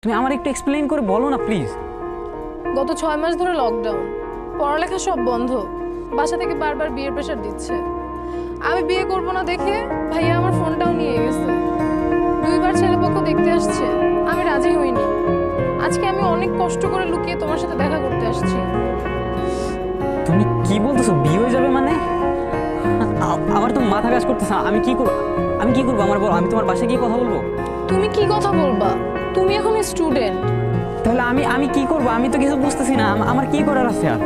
তুমি আমার একটু এক্সপ্লেইন করে বলো না প্লিজ। গত 6 মাস ধরে লকডাউন, পড়ালেখা সব বন্ধ, বাসা থেকে বারবার বিয়ের প্রেশার দিচ্ছে। আমি বিয়ে করব না দেখে ভাইয়া আমার ফোনটাও নিয়ে গেছে। 2বার ছেলেপক্ষ দেখতে আসছে, আমি রাজি হইনি। আজকে আমি অনেক কষ্ট করে লুকিয়ে তোমার সাথে দেখা করতে আসছি। তুমি কি বলতেছো, বিয়ে হয়ে যাবে মানে? আমার তো মাথা কাজ করতেছে না। আমি কি করবো আমার বলো। আমি তোমার বাসায় গিয়ে কথা বলবো? তুমি কি কথা বলবা? তুমি এখন স্টুডেন্ট। তাহলে আমি কি করবো? আমি তো কিছু বুঝতেছি না। আমার কি করার আছে আর?